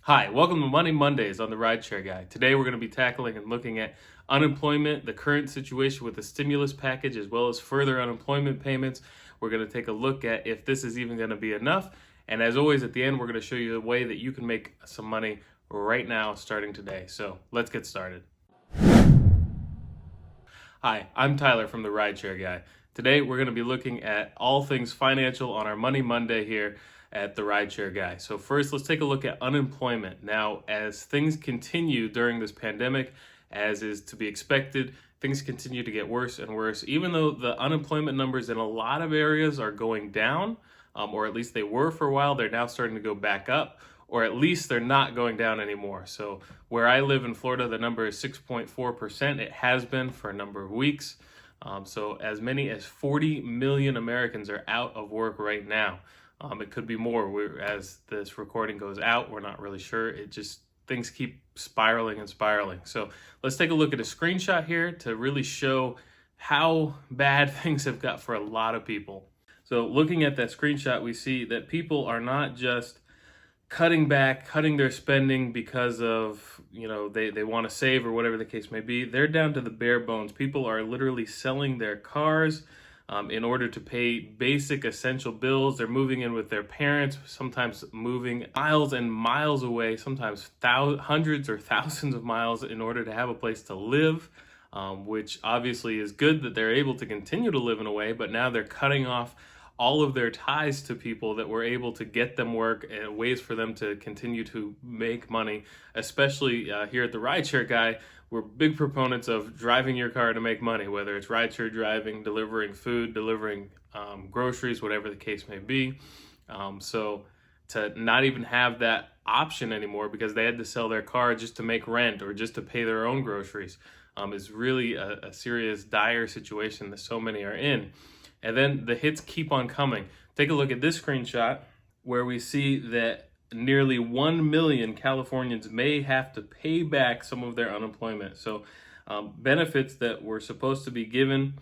Hi, welcome to Money Mondays on the Rideshare Guy. Today we're going to be tackling and looking at unemployment, the current situation with the stimulus package, as well as further unemployment payments. We're going to take a look at if this is even going to be enough. And as always, at the end, we're going to show you the way that you can make some money right now starting today. So let's get started. Hi, I'm Tyler from the Rideshare Guy. Today we're going to be looking at all things financial on our Money Monday here at the Rideshare Guy. So first, let's take a look at unemployment. Now, as things continue during this pandemic, as is to be expected, things continue to get worse and worse. Even though the unemployment numbers in a lot of areas are going down, or at least they were for a while, they're now starting to go back up, or at least they're not going down anymore. So where I live in Florida, the number is 6.4%. It has been for a number of weeks. So as many as 40 million Americans are out of work right now. It could be more. As this recording goes out, we're not really sure. Things keep spiraling and spiraling. So let's take a look at a screenshot here to really show how bad things have got for a lot of people. So looking at that screenshot, we see that people are not just cutting back, cutting their spending because of, they want to save or whatever the case may be. They're down to the bare bones. People are literally selling their cars in order to pay basic essential bills. They're moving in with their parents, sometimes moving miles and miles away, sometimes hundreds or thousands of miles in order to have a place to live, which obviously is good that they're able to continue to live in a way, but now they're cutting off all of their ties to people that were able to get them work and ways for them to continue to make money. Especially here at the Rideshare Guy, we're big proponents of driving your car to make money, whether it's rideshare driving, delivering food, delivering groceries, whatever the case may be. So to not even have that option anymore because they had to sell their car just to make rent or just to pay their own groceries is really a serious, dire situation that so many are in. And then the hits keep on coming. Take a look at this screenshot where we see that nearly 1 million Californians may have to pay back some of their unemployment. So benefits that were supposed to be given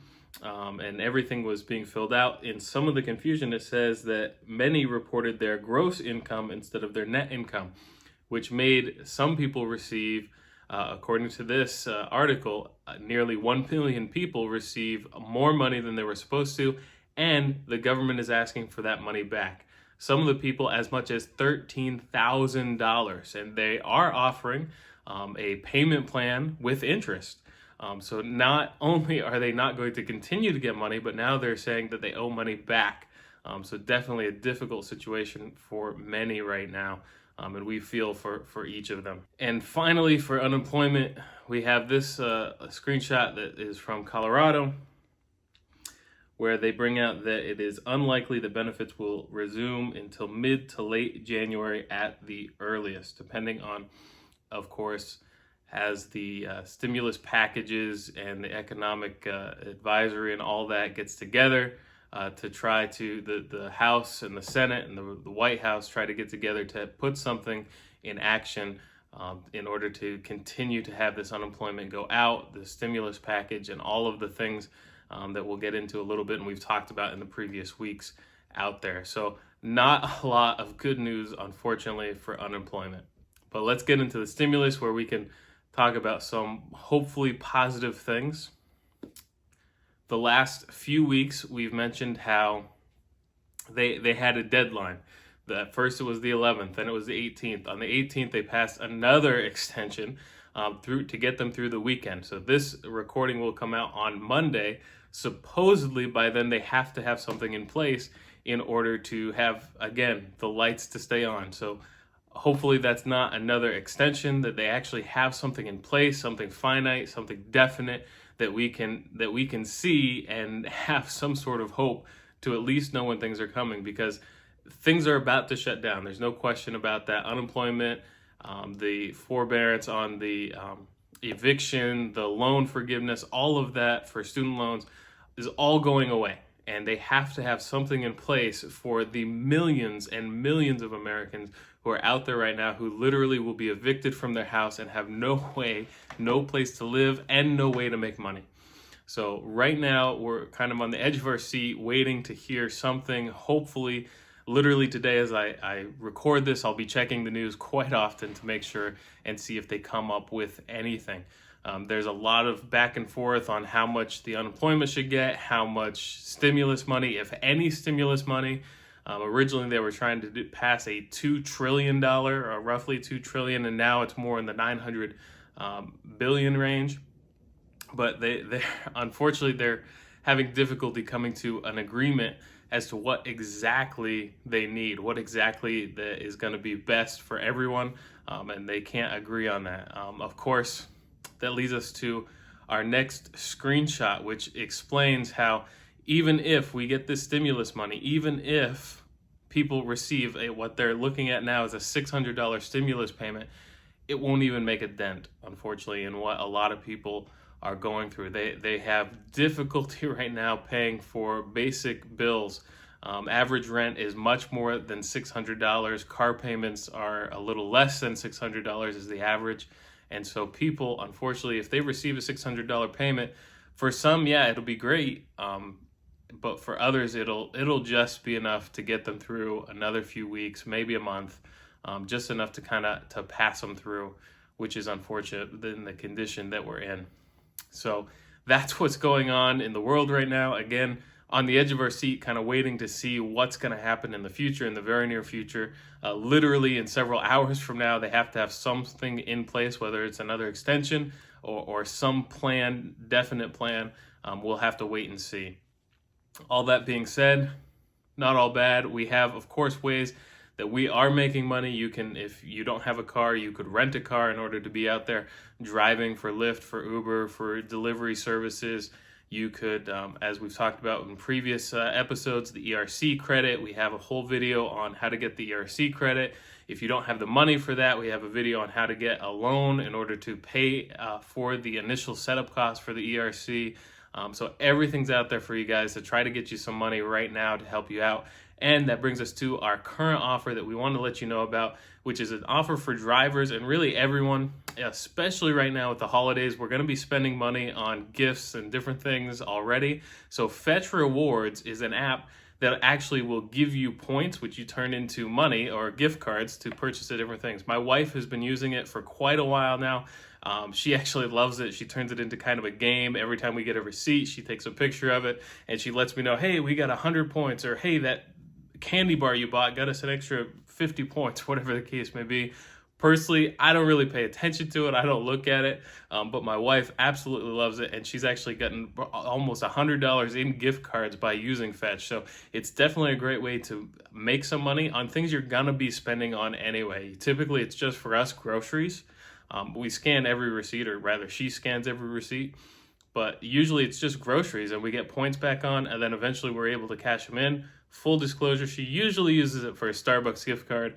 and everything was being filled out. In some of the confusion, it says that many reported their gross income instead of their net income, which made some people receive according to this article, nearly 1 million people receive more money than they were supposed to, and the government is asking for that money back. Some of the people as much as $13,000, and they are offering a payment plan with interest. So not only are they not going to continue to get money, but now they're saying that they owe money back. So definitely a difficult situation for many right now. And we feel for each of them. And finally, for unemployment, we have this screenshot that is from Colorado, where they bring out that it is unlikely that benefits will resume until mid to late January at the earliest, depending on, of course, as the stimulus packages and the economic advisory and all that gets together. To try to, the House and the Senate and the White House try to get together to put something in action in order to continue to have this unemployment go out, the stimulus package, and all of the things that we'll get into a little bit and we've talked about in the previous weeks out there. So not a lot of good news, unfortunately, for unemployment. But let's get into the stimulus where we can talk about some hopefully positive things. The last few weeks, we've mentioned how they had a deadline. At first it was the 11th, then it was the 18th. On the 18th, they passed another extension to get them through the weekend. So this recording will come out on Monday. Supposedly by then they have to have something in place in order to have, again, the lights to stay on. So hopefully that's not another extension, that they actually have something in place, something finite, something definite, that we can see and have some sort of hope to at least know when things are coming, because things are about to shut down. There's no question about that. Unemployment, the forbearance on the eviction, the loan forgiveness, all of that for student loans is all going away. And they have to have something in place for the millions and millions of Americans who are out there right now who literally will be evicted from their house and have no place to live and no way to make money. So right now we're kind of on the edge of our seat waiting to hear something, hopefully literally today as I record this, I'll be checking the news quite often to make sure and see if they come up with anything. There's a lot of back and forth on how much the unemployment should get, how much stimulus money, if any stimulus money. Originally, they were trying to pass a $2 trillion, or roughly $2 trillion, and now it's more in the 900 billion range. But unfortunately, they're having difficulty coming to an agreement as to what exactly they need, what exactly that is going to be best for everyone, and they can't agree on that. Of course, that leads us to our next screenshot, which explains how even if we get this stimulus money, even if people receive what they're looking at now as a $600 stimulus payment, it won't even make a dent, unfortunately, in what a lot of people are going through. They have difficulty right now paying for basic bills. Average rent is much more than $600. Car payments are a little less than $600 is the average. And so people, unfortunately, if they receive a $600 payment, for some, yeah, it'll be great. But for others, it'll just be enough to get them through another few weeks, maybe a month, just enough to pass them through, which is unfortunate in the condition that we're in. So that's what's going on in the world right now. Again, on the edge of our seat, kind of waiting to see what's going to happen in the future, in the very near future. Literally in several hours from now, they have to have something in place, whether it's another extension or some plan, definite plan. We'll have to wait and see. All that being said, not all bad. We have, of course, ways that we are making money. You can, if you don't have a car, you could rent a car in order to be out there driving for Lyft, for Uber, for delivery services. You could, as we've talked about in previous episodes, the ERC credit. We have a whole video on how to get the ERC credit. If you don't have the money for that, we have a video on how to get a loan in order to pay for the initial setup costs for the ERC. So everything's out there for you guys to try to get you some money right now to help you out. And that brings us to our current offer that we want to let you know about, which is an offer for drivers and really everyone, especially right now with the holidays. We're going to be spending money on gifts and different things already. So Fetch Rewards is an app that actually will give you points, which you turn into money or gift cards to purchase different things. My wife has been using it for quite a while now. She actually loves it. She turns it into kind of a game. Every time we get a receipt, she takes a picture of it and she lets me know, hey, we got 100 points, or hey, that candy bar you bought got us an extra 50 points, whatever the case may be. Personally, I don't really pay attention to it. I don't look at it, but my wife absolutely loves it, and she's actually gotten almost $100 in gift cards by using Fetch. So it's definitely a great way to make some money on things you're gonna be spending on anyway. Typically, it's just for us groceries. We scan every receipt, or rather she scans every receipt, but usually it's just groceries and we get points back on, and then eventually we're able to cash them in. Full disclosure, she usually uses it for a Starbucks gift card,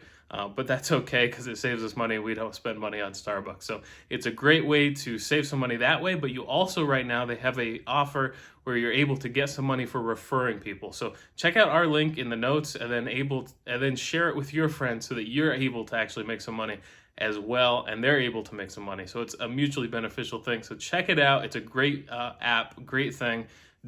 but that's okay because it saves us money. We don't spend money on Starbucks. So it's a great way to save some money that way, but you also, right now, they have a offer where you're able to get some money for referring people. So check out our link in the notes and then share it with your friends so that you're able to actually make some money as well, and they're able to make some money. So it's a mutually beneficial thing. So check it out. It's a great app, great thing.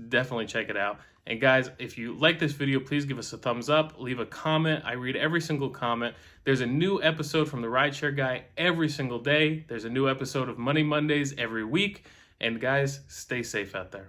Definitely check it out. And guys, if you like this video, please give us a thumbs up, leave a comment. I read every single comment. There's a new episode from the Rideshare Guy every single day. There's a new episode of Money Mondays every week. And guys, stay safe out there.